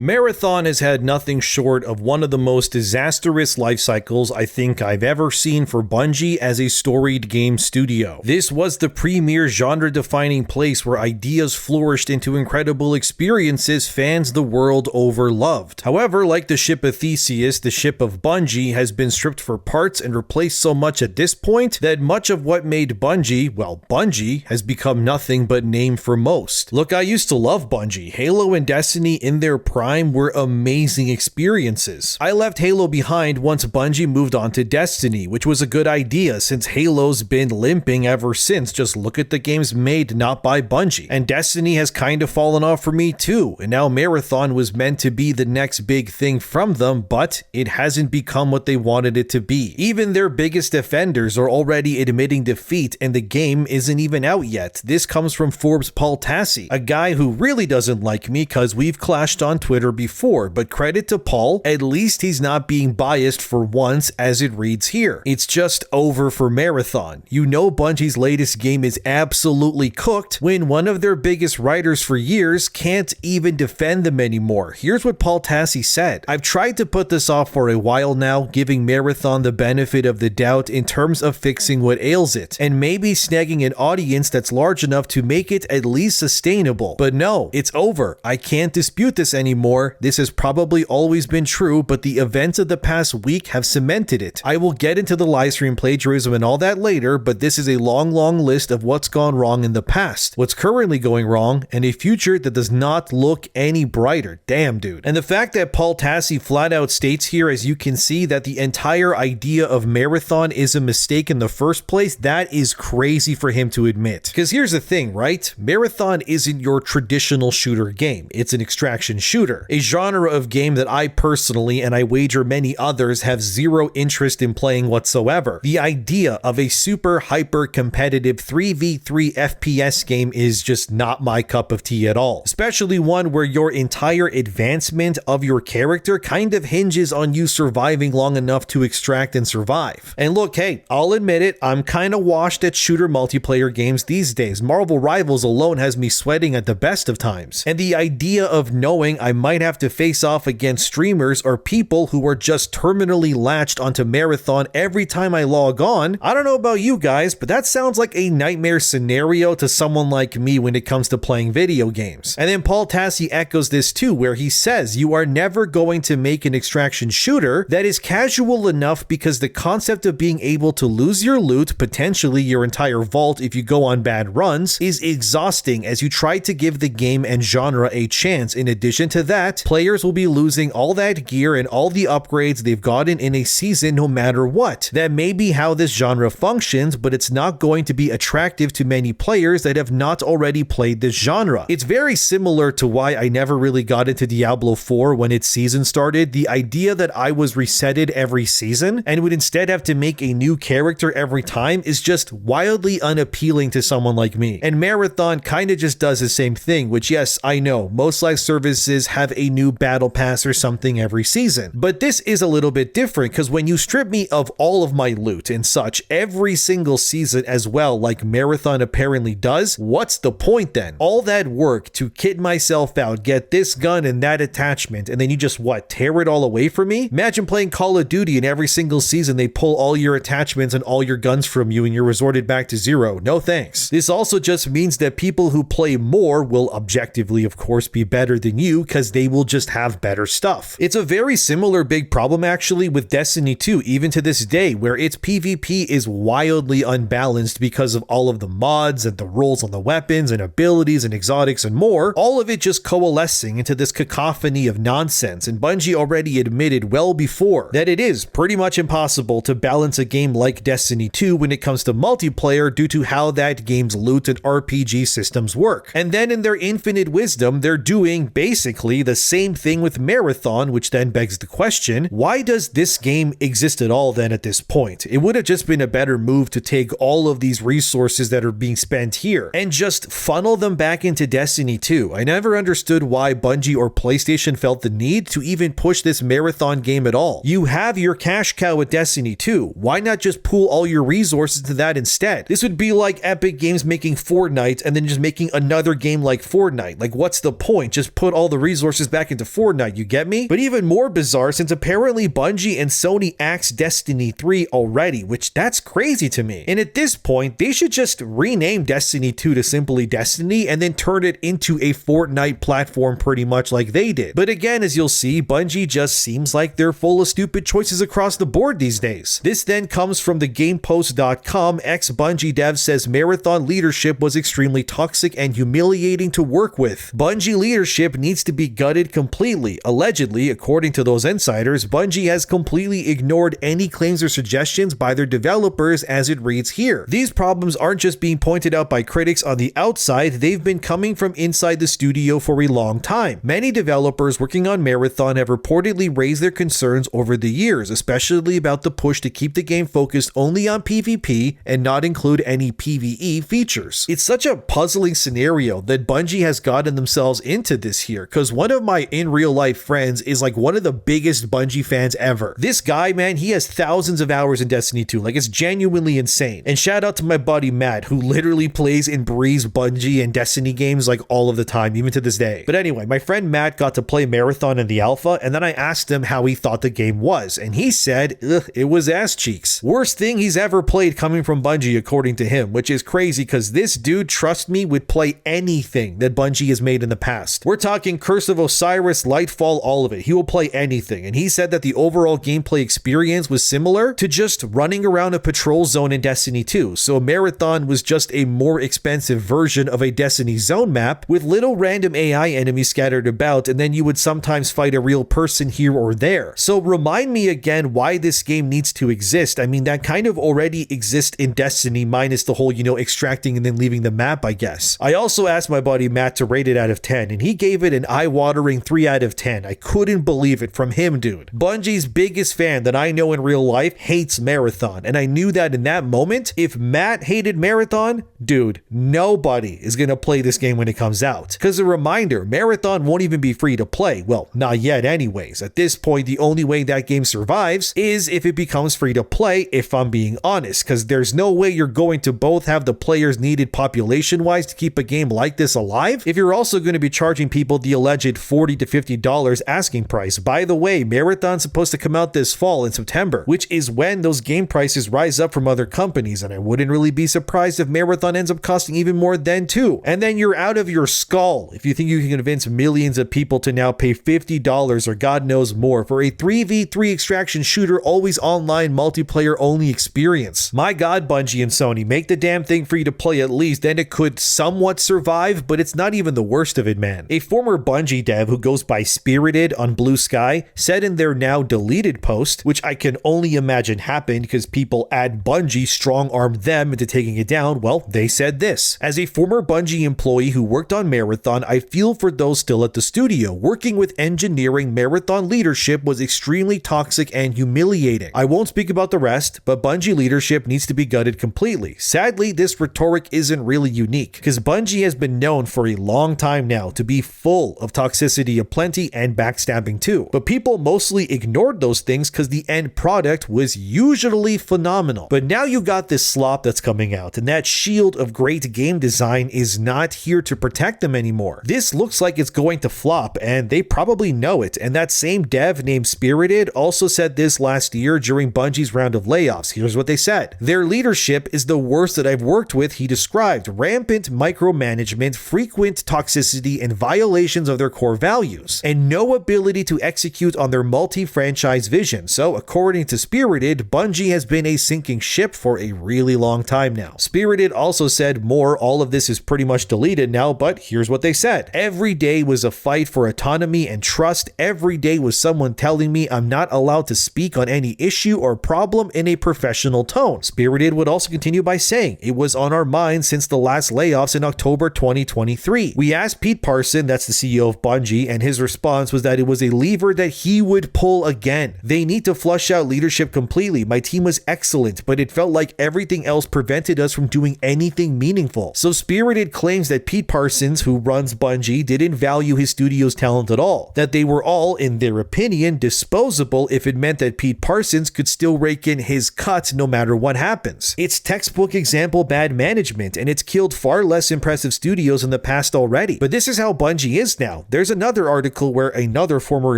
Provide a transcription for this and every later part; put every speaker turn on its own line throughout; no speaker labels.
Marathon has had nothing short of one of the most disastrous life cycles I think I've ever seen for Bungie as a storied game studio. This was the premier genre-defining place where ideas flourished into incredible experiences fans the world over loved. However, like the ship of Theseus, the ship of Bungie has been stripped for parts and replaced so much at this point that much of what made Bungie, well, Bungie, has become nothing but name for most. Look, I used to love Bungie. Halo and Destiny in their prime were amazing experiences. I left Halo behind once Bungie moved on to Destiny, which was a good idea since Halo's been limping ever since. Just look at the games made not by Bungie. And Destiny has kind of fallen off for me too, and now Marathon was meant to be the next big thing from them, but it hasn't become what they wanted it to be. Even their biggest defenders are already admitting defeat and the game isn't even out yet. This comes from Forbes' Paul Tassi, a guy who really doesn't like me cause we've clashed on Twitter before, but credit to Paul, at least he's not being biased for once as it reads here. It's just over for Marathon. You know Bungie's latest game is absolutely cooked when one of their biggest writers for years can't even defend them anymore. Here's what Paul Tassi said. I've tried to put this off for a while now, giving Marathon the benefit of the doubt in terms of fixing what ails it, and maybe snagging an audience that's large enough to make it at least sustainable. But no, it's over. I can't dispute this anymore. This has probably always been true, but the events of the past week have cemented it. I will get into the livestream plagiarism and all that later, but this is a long list of what's gone wrong in the past, what's currently going wrong, and a future that does not look any brighter. Damn, dude. And the fact that Paul Tassi flat out states here, as you can see, that the entire idea of Marathon is a mistake in the first place, that is crazy for him to admit. Because here's the thing, right? Marathon isn't your traditional shooter game. It's an extraction shooter. A genre of game that I personally, and I wager many others, have zero interest in playing whatsoever. The idea of a super hyper competitive 3v3 FPS game is just not my cup of tea at all. Especially one where your entire advancement of your character kind of hinges on you surviving long enough to extract and survive. And look, hey, I'll admit it, I'm kind of washed at shooter multiplayer games these days. Marvel Rivals alone has me sweating at the best of times. And the idea of knowing I might have to face off against streamers or people who are just terminally latched onto Marathon every time I log on, I don't know about you guys, but that sounds like a nightmare scenario to someone like me when it comes to playing video games. And then Paul Tassi echoes this too, where he says you are never going to make an extraction shooter that is casual enough because the concept of being able to lose your loot, potentially your entire vault if you go on bad runs, is exhausting as you try to give the game and genre a chance. In addition to that, players will be losing all that gear and all the upgrades they've gotten in a season no matter what. That may be how this genre functions, but it's not going to be attractive to many players that have not already played this genre. It's very similar to why I never really got into Diablo 4 when its season started. The idea that I was resetted every season and would instead have to make a new character every time is just wildly unappealing to someone like me. And Marathon kind of just does the same thing, which, yes, I know, most live services have a new battle pass or something every season. But this is a little bit different because when you strip me of all of my loot and such every single season as well, like Marathon apparently does, what's the point then? All that work to kit myself out, get this gun and that attachment, and then you just, what, tear it all away from me? Imagine playing Call of Duty and every single season they pull all your attachments and all your guns from you and you're resorted back to zero. No thanks. This also just means that people who play more will objectively, of course, be better than you because they will just have better stuff. It's a very similar big problem actually with Destiny 2 even to this day, where its PvP is wildly unbalanced because of all of the mods and the rules on the weapons and abilities and exotics and more, all of it just coalescing into this cacophony of nonsense. And Bungie already admitted well before that it is pretty much impossible to balance a game like Destiny 2 when it comes to multiplayer due to how that game's loot and RPG systems work. And then in their infinite wisdom, they're doing basically the same thing with Marathon, which then begs the question, why does this game exist at all then at this point? It would have just been a better move to take all of these resources that are being spent here and just funnel them back into Destiny 2. I never understood why Bungie or PlayStation felt the need to even push this Marathon game at all. You have your cash cow with Destiny 2. Why not just pool all your resources to that instead? This would be like Epic Games making Fortnite and then just making another game like Fortnite. Like, what's the point? Just put all the resources resources back into Fortnite, you get me? But even more bizarre, since apparently Bungie and Sony axed Destiny 3 already, which that's crazy to me. And at this point, they should just rename Destiny 2 to simply Destiny and then turn it into a Fortnite platform pretty much like they did. But again, as you'll see, Bungie just seems like they're full of stupid choices across the board these days. This then comes from the GamePost.com. Ex-Bungie dev says Marathon leadership was extremely toxic and humiliating to work with. Bungie leadership needs to be gutted completely. Allegedly, according to those insiders, Bungie has completely ignored any claims or suggestions by their developers as it reads here. These problems aren't just being pointed out by critics on the outside, they've been coming from inside the studio for a long time. Many developers working on Marathon have reportedly raised their concerns over the years, especially about the push to keep the game focused only on PvP and not include any PvE features. It's such a puzzling scenario that Bungie has gotten themselves into this here, because one of my in real life friends is like one of the biggest Bungie fans ever. This guy, man, he has thousands of hours in Destiny 2, like it's genuinely insane. And shout out to my buddy Matt, who literally plays and breathes Bungie and Destiny games like all of the time, even to this day. But anyway, my friend Matt got to play Marathon in the alpha, and then I asked him how he thought the game was, and he said, it was ass cheeks. Worst thing he's ever played coming from Bungie, according to him, which is crazy because this dude, trust me, would play anything that Bungie has made in the past. We're talking Curse of Osiris, Lightfall, all of it. He will play anything, and he said that the overall gameplay experience was similar to just running around a patrol zone in Destiny 2, so Marathon was just a more expensive version of a Destiny zone map with little random AI enemies scattered about, and then you would sometimes fight a real person here or there. So remind me again why this game needs to exist. I mean, that kind of already exists in Destiny, minus the whole, extracting and then leaving the map, I guess. I also asked my buddy Matt to rate it out of 10, and he gave it an eye-watering 3 out of 10. I couldn't believe it from him, dude. Bungie's biggest fan that I know in real life hates Marathon, and I knew that in that moment, if Matt hated Marathon, dude, nobody is gonna play this game when it comes out. Because a reminder, Marathon won't even be free to play. Well, not yet anyways. At this point, the only way that game survives is if it becomes free to play, if I'm being honest, because there's no way you're going to both have the players needed population-wise to keep a game like this alive, if you're also going to be charging people the alleged $40 to $50 asking price. By the way, Marathon's supposed to come out this fall in September, which is when those game prices rise up from other companies, and I wouldn't really be surprised if Marathon ends up costing even more then too. And then you're out of your skull if you think you can convince millions of people to now pay $50 or God knows more for a 3v3 extraction shooter always online multiplayer only experience. My God, Bungie and Sony, make the damn thing free to play at least, then it could somewhat survive, but it's not even the worst of it, man. A former Bungie dev who goes by Spirited on Blue Sky said in their now deleted post, which I can only imagine happened because people at Bungie strong-armed them into taking it down, well, they said this: as a former Bungie employee who worked on Marathon, I feel for those still at the studio. Working with engineering, Marathon leadership was extremely toxic and humiliating. I won't speak about the rest, but Bungie leadership needs to be gutted completely. Sadly, this rhetoric isn't really unique, because Bungie has been known for a long time now to be full of toxicity aplenty and backstabbing too. But people mostly ignored those things because the end product was usually phenomenal. But now you got this slop that's coming out, and that shield of great game design is not here to protect them anymore. This looks like it's going to flop, and they probably know it. And that same dev named Spirited also said this last year during Bungie's round of layoffs. Here's what they said: their leadership is the worst that I've worked with, he described. Rampant micromanagement, frequent toxicity, and violations of their core values, and no ability to execute on their multi-franchise vision. So according to Spirited, Bungie has been a sinking ship for a really long time now. Spirited also said more, all of this is pretty much deleted now, but here's what they said: every day was a fight for autonomy and trust. Every day was someone telling me I'm not allowed to speak on any issue or problem in a professional tone. Spirited would also continue by saying, it was on our minds since the last layoffs in October 2023. We asked Pete Parson, that's the CEO of Bungie, and his response was that it was a lever that he would pull again. They need to flush out leadership completely. My team was excellent, but it felt like everything else prevented us from doing anything meaningful. So Spirited claims that Pete Parsons, who runs Bungie, didn't value his studio's talent at all. That they were all, in their opinion, disposable if it meant that Pete Parsons could still rake in his cut no matter what happens. It's textbook example bad management, and it's killed far less impressive studios in the past already. But this is how Bungie is now. There's another article where another former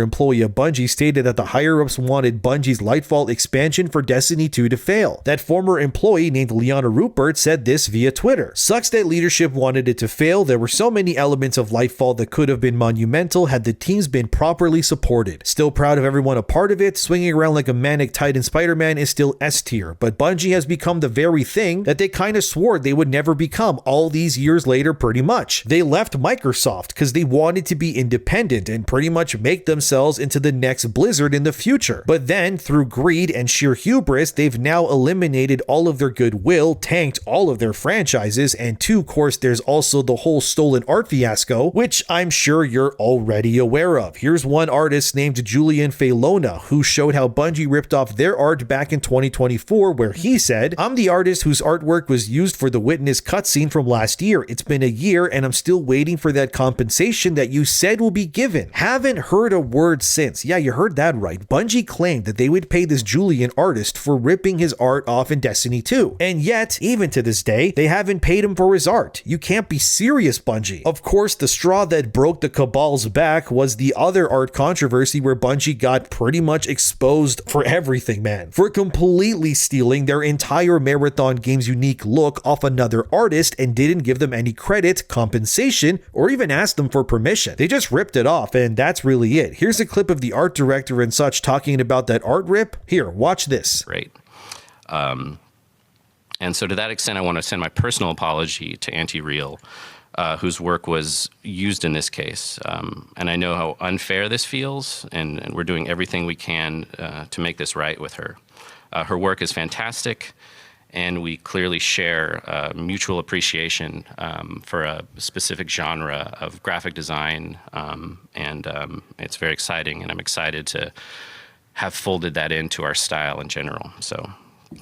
employee of Bungie stated that the higher-ups wanted Bungie's Lightfall expansion for Destiny 2 to fail. That former employee named Liana Rupert said this via Twitter. "Sucks that leadership wanted it to fail. There were so many elements of Lightfall that could have been monumental had the teams been properly supported. Still proud of everyone a part of it. Swinging around like a manic Titan Spider-Man is still S tier, but Bungie has become the very thing that they kind of swore they would never become all these years later pretty much. They left Microsoft because they wanted to be independent and pretty much make themselves into the next Blizzard in the future. But then, through greed and sheer hubris, they've now eliminated all of their goodwill, tanked all of their franchises, and of course, there's also the whole stolen art fiasco, which I'm sure you're already aware of. Here's one artist named Julian Failona, who showed how Bungie ripped off their art back in 2024, where he said, "I'm the artist whose artwork was used for the Witness cutscene from last year. It's been a year and I'm still waiting for that compensation that you said will be given." Haven't heard a word since. Yeah, you heard that right. Bungie claimed that they would pay this Julian artist for ripping his art off in Destiny 2. And yet, even to this day, they haven't paid him for his art. You can't be serious, Bungie. Of course, the straw that broke the Cabal's back was the other art controversy where Bungie got pretty much exposed for everything, man. For completely stealing their entire Marathon Games unique look off another artist and didn't give them any credit, compensation, or even ask them for permission. They just ripped it off, and that's really it. Here's a clip of the art director and such talking about that art rip. Here, watch this.
Great. And so to that extent, I want to send my personal apology to Anti-Real, whose work was used in this case. And I know how unfair this feels, and we're doing everything we can to make this right with her. Her work is fantastic, and we clearly share mutual appreciation for a specific genre of graphic design, and it's very exciting, and I'm excited to have folded that into our style in general. So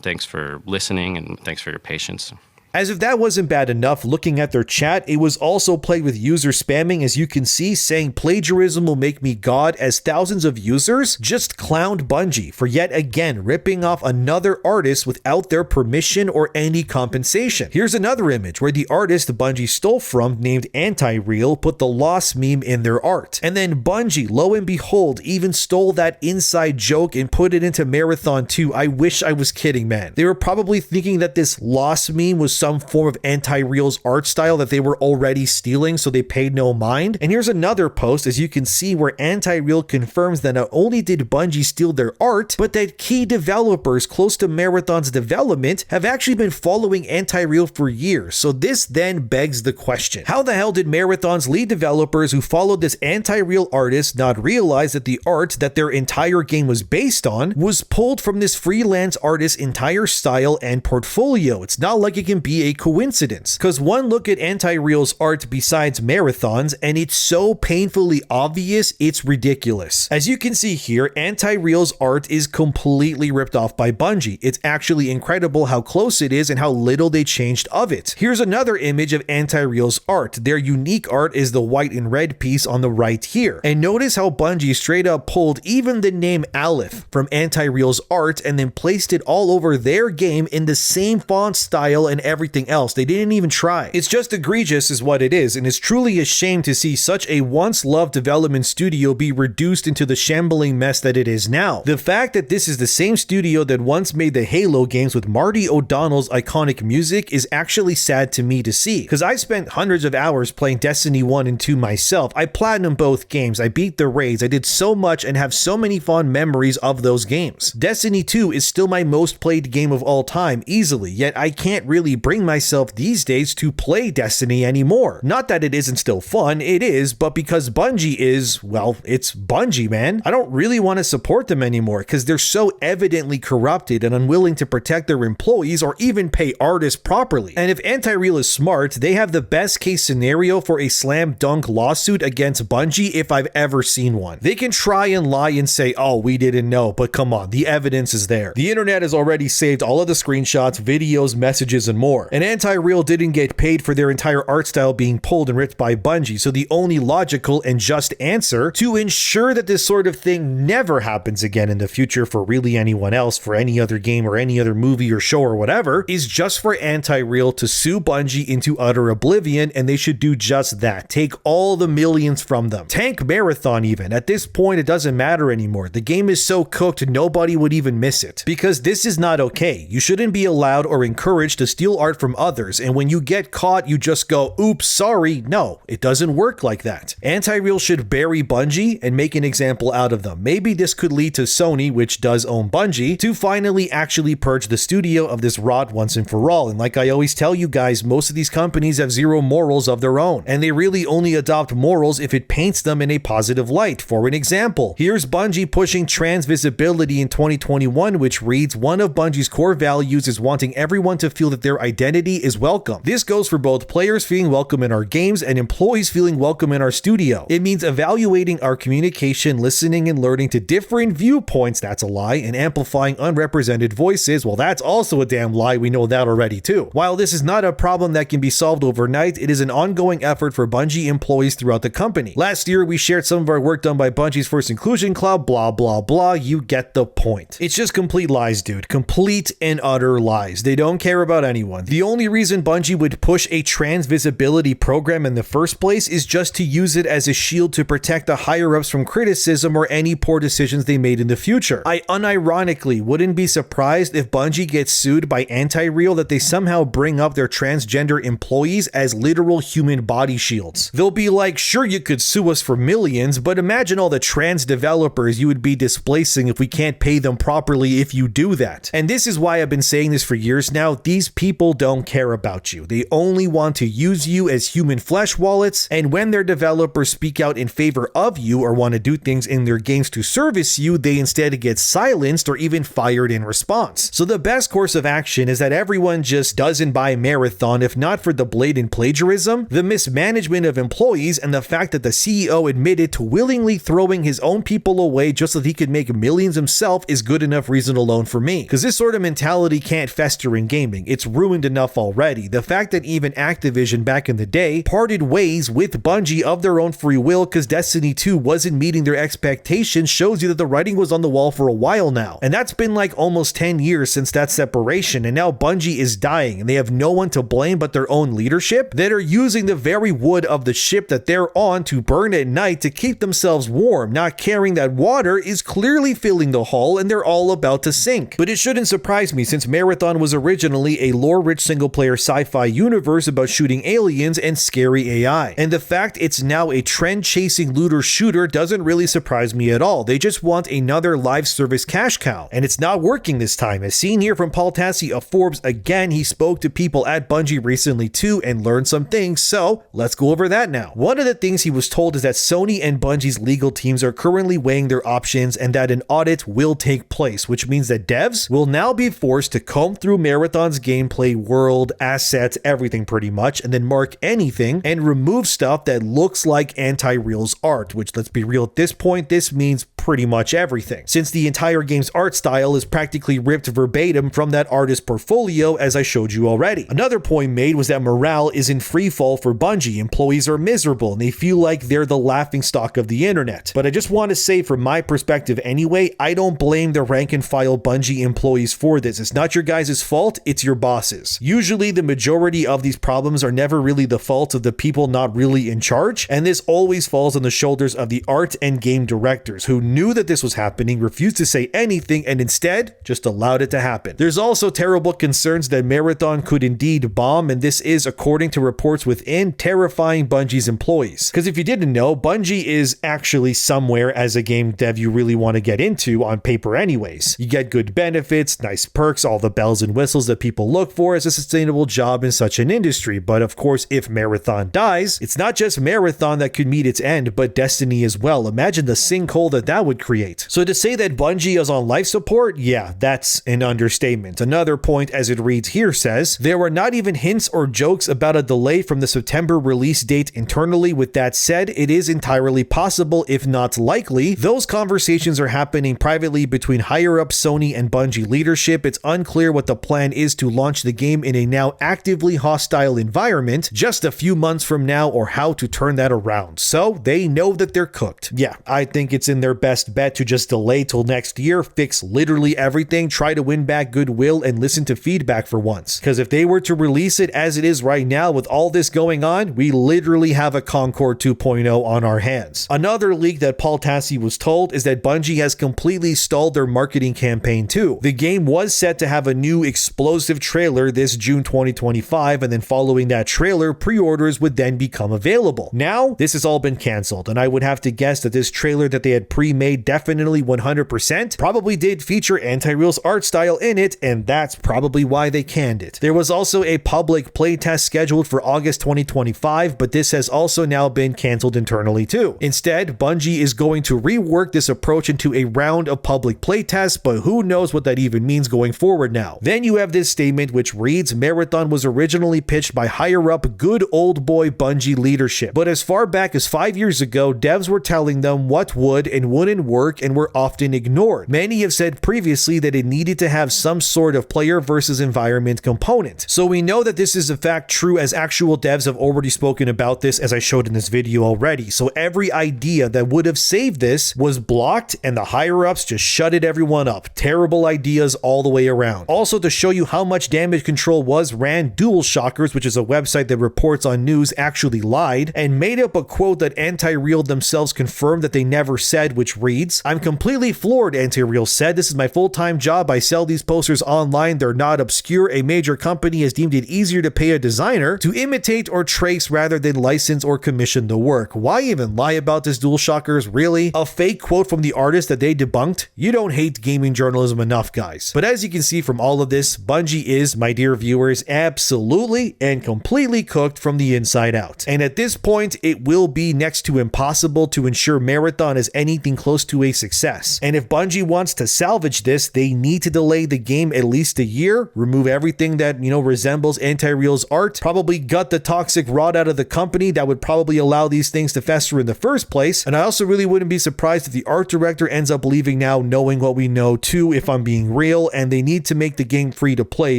thanks for listening, and thanks for your patience.
As if that wasn't bad enough, looking at their chat, it was also plagued with user spamming, as you can see, saying plagiarism will make me God, as thousands of users just clowned Bungie for yet again ripping off another artist without their permission or any compensation. Here's another image where the artist Bungie stole from, named Anti-Real, put the lost meme in their art. And then Bungie, lo and behold, even stole that inside joke and put it into Marathon 2. I wish I was kidding, man. They were probably thinking that this lost meme was some form of Anti-Real's art style that they were already stealing, so they paid no mind. And here's another post, as you can see, where Anti-Real confirms that not only did Bungie steal their art, but that key developers close to Marathon's development have actually been following Anti-Real for years. So this then begs the question, how the hell did Marathon's lead developers who followed this Anti-Real artist not realize that the art that their entire game was based on was pulled from this freelance artist's entire style and portfolio? It's not like it can be a coincidence, because one look at Anti-Real's art besides Marathon's and it's so painfully obvious it's ridiculous. As you can see here, Anti-Real's art is completely ripped off by Bungie. It's actually incredible how close it is and how little they changed of it. Here's another image of Anti-Real's art. Their unique art is the white and red piece on the right here. And notice how Bungie straight up pulled even the name Aleph from Anti-Real's art and then placed it all over their game in the same font style and everything else. They didn't even try. It's just egregious is what it is, and it's truly a shame to see such a once loved development studio be reduced into the shambling mess that it is now. The fact that this is the same studio that once made the Halo games with Marty O'Donnell's iconic music is actually sad to me to see, because I spent hundreds of hours playing Destiny 1 and 2 myself. I platinumed both games, I beat the raids, I did so much and have so many fond memories of those games. Destiny 2 is still my most played game of all time, easily, yet I can't really bring myself these days to play Destiny anymore. Not that it isn't still fun, it is, but because Bungie is, well, it's Bungie, man. I don't really want to support them anymore because they're so evidently corrupted and unwilling to protect their employees or even pay artists properly. And if Anti-Real is smart, they have the best case scenario for a slam dunk lawsuit against Bungie if I've ever seen one. They can try and lie and say, oh, we didn't know, but come on, the evidence is there. The internet has already saved all of the screenshots, videos, messages, and more. more. And Anti-Real didn't get paid for their entire art style being pulled and ripped by Bungie, so the only logical and just answer to ensure that this sort of thing never happens again in the future for really anyone else, for any other game or any other movie or show or whatever, is just for Anti-Real to sue Bungie into utter oblivion, and they should do just that. Take all the millions from them. Tank Marathon even. At this point, it doesn't matter anymore. The game is so cooked, nobody would even miss it. Because this is not okay. You shouldn't be allowed or encouraged to steal art from others, and when you get caught, you just go, oops, sorry. No, it doesn't work like that. Anti-Real should bury Bungie and make an example out of them. Maybe this could lead to Sony, which does own Bungie, to finally actually purge the studio of this rot once and for all. And like I always tell you guys, most of these companies have zero morals of their own, and they really only adopt morals if it paints them in a positive light. For an example, here's Bungie pushing trans visibility in 2021, which reads, one of Bungie's core values is wanting everyone to feel that their identity is welcome. This goes for both players feeling welcome in our games and employees feeling welcome in our studio. It means evaluating our communication, listening and learning to different viewpoints, that's a lie, and amplifying unrepresented voices, well, that's also a damn lie. We know that already too. While this is not a problem that can be solved overnight, it is an ongoing effort for Bungie employees throughout the company. Last year, we shared some of our work done by Bungie's First Inclusion Club, blah, blah, blah. You get the point. It's just complete lies, dude. Complete and utter lies. They don't care about anyone. The only reason Bungie would push a trans visibility program in the first place is just to use it as a shield to protect the higher-ups from criticism or any poor decisions they made in the future. I unironically wouldn't be surprised if Bungie gets sued by Anti-Real that they somehow bring up their transgender employees as literal human body shields. They'll be like, sure, you could sue us for millions, but imagine all the trans developers you would be displacing if we can't pay them properly if you do that. And this is why I've been saying this for years now. These people don't care about you. They only want to use you as human flesh wallets, and when their developers speak out in favor of you or want to do things in their games to service you, they instead get silenced or even fired in response. So the best course of action is that everyone just doesn't buy Marathon, if not for the blatant plagiarism, the mismanagement of employees, and the fact that the CEO admitted to willingly throwing his own people away just so that he could make millions himself is good enough reason alone for me. Because this sort of mentality can't fester in gaming. It's ruined enough already. The fact that even Activision back in the day parted ways with Bungie of their own free will because Destiny 2 wasn't meeting their expectations shows you that the writing was on the wall for a while now. And that's been like almost 10 years since that separation, and now Bungie is dying and they have no one to blame but their own leadership that are using the very wood of the ship that they're on to burn at night to keep themselves warm, not caring that water is clearly filling the hull and they're all about to sink. But it shouldn't surprise me since Marathon was originally a lore-rich single-player sci-fi universe about shooting aliens and scary AI. And the fact it's now a trend-chasing looter shooter doesn't really surprise me at all. They just want another live service cash cow. And it's not working this time. As seen here from Paul Tassi of Forbes, again, he spoke to people at Bungie recently too and learned some things, so let's go over that now. One of the things he was told is that Sony and Bungie's legal teams are currently weighing their options and that an audit will take place, which means that devs will now be forced to comb through Marathon's gameplay, world, assets, everything pretty much, and then mark anything and remove stuff that looks like Anti-Real's art, which, let's be real, at this point, this means pretty much everything, since the entire game's art style is practically ripped verbatim from that artist's portfolio, as I showed you already. Another point made was that morale is in free fall for Bungie. Employees are miserable and they feel like they're the laughingstock of the internet. But I just want to say, from my perspective anyway, I don't blame the rank and file Bungie employees for this. It's not your guys' fault, it's your bosses. Usually the majority of these problems are never really the fault of the people not really in charge, and this always falls on the shoulders of the art and game directors who knew that this was happening, refused to say anything, and instead just allowed it to happen. There's also terrible concerns that Marathon could indeed bomb, and this is, according to reports within, terrifying Bungie's employees. Because if you didn't know, Bungie is actually somewhere as a game dev you really want to get into on paper anyways. You get good benefits, nice perks, all the bells and whistles that people look for as a sustainable job in such an industry. But of course, if Marathon dies, it's not just Marathon that could meet its end, but Destiny as well. Imagine the sinkhole that that would create. So to say that Bungie is on life support, yeah, that's an understatement. Another point, as it reads here, says, there were not even hints or jokes about a delay from the September release date internally. With that said, it is entirely possible, if not likely, those conversations are happening privately between higher-up Sony and Bungie leadership. It's unclear what the plan is to launch the game in a now actively hostile environment just a few months from now, or how to turn that around. So they know that they're cooked. Yeah, I think it's in their best bet to just delay till next year, fix literally everything, try to win back goodwill, and listen to feedback for once. Because if they were to release it as it is right now with all this going on, we literally have a Concord 2.0 on our hands. Another leak that Paul Tassi was told is that Bungie has completely stalled their marketing campaign too. The game was set to have a new explosive trailer this June 2025, and then following that trailer, pre-orders would then become available. Now, this has all been canceled, and I would have to guess that this trailer that they had pre-made definitely 100% probably did feature Anti-Real's art style in it, and that's probably why they canned it. There was also a public playtest scheduled for August 2025, but this has also now been canceled internally too. Instead, Bungie is going to rework this approach into a round of public playtests, but who knows what that even means going forward now. Then you have this statement which reads, Marathon was originally pitched by higher-up good old boy Bungie leadership, but as far back as 5 years ago, devs were telling them what would and wouldn't work and were often ignored. Many have said previously that it needed to have some sort of player versus environment component. So we know that this is in fact true, as actual devs have already spoken about this, as I showed in this video already. So every idea that would have saved this was blocked, and the higher-ups just shutted everyone up. Terrible ideas all the way around. Also, to show you how much damage control was ran, DualShockers, which is a website that reports on news, actually lied and made up a quote that Anti-Real themselves confirmed that they never said, which reads, I'm completely floored, Anti-Real said. This is my full-time job. I sell these posters online. They're not obscure. A major company has deemed it easier to pay a designer to imitate or trace rather than license or commission the work. Why even lie about this, DualShockers? Really? A fake quote from the artist that they debunked? You don't hate gaming journalism enough, guys. But as you can see from all of this, Bungie is, my dear viewers, absolutely and completely cooked from the inside out. And at this point, it will be next to impossible to ensure Marathon is anything close to a success. And if Bungie wants to salvage this, they need to delay the game at least a year, remove everything that, resembles Anti-Real's art, probably gut the toxic rot out of the company that would probably allow these things to fester in the first place. And I also really wouldn't be surprised if the art director ends up leaving now, knowing what we know too, if I'm being real, and they need to make the game free to play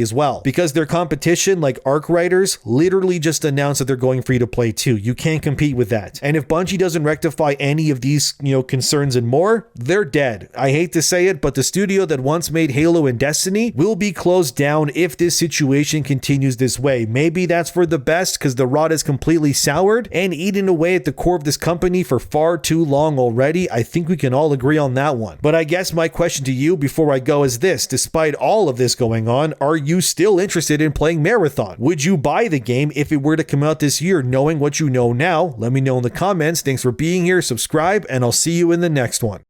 as well, because their competition, like Arc Writers, literally just announced that they're going free to play too. You can't compete with that. And if Bungie doesn't rectify any of these, concerns and more, they're dead. I hate to say it, but the studio that once made Halo and Destiny will be closed down if this situation continues this way. Maybe that's for the best, because the rot is completely soured and eaten away at the core of this company for far too long already. I think we can all agree on that one. But I guess my question to you before I go is this: despite all of this going on, are you still interested in playing Marathon? Would you buy the game if it were to come out this year, knowing what you know now? Let me know in the comments. Thanks for being here, subscribe, and I'll see you in the next one.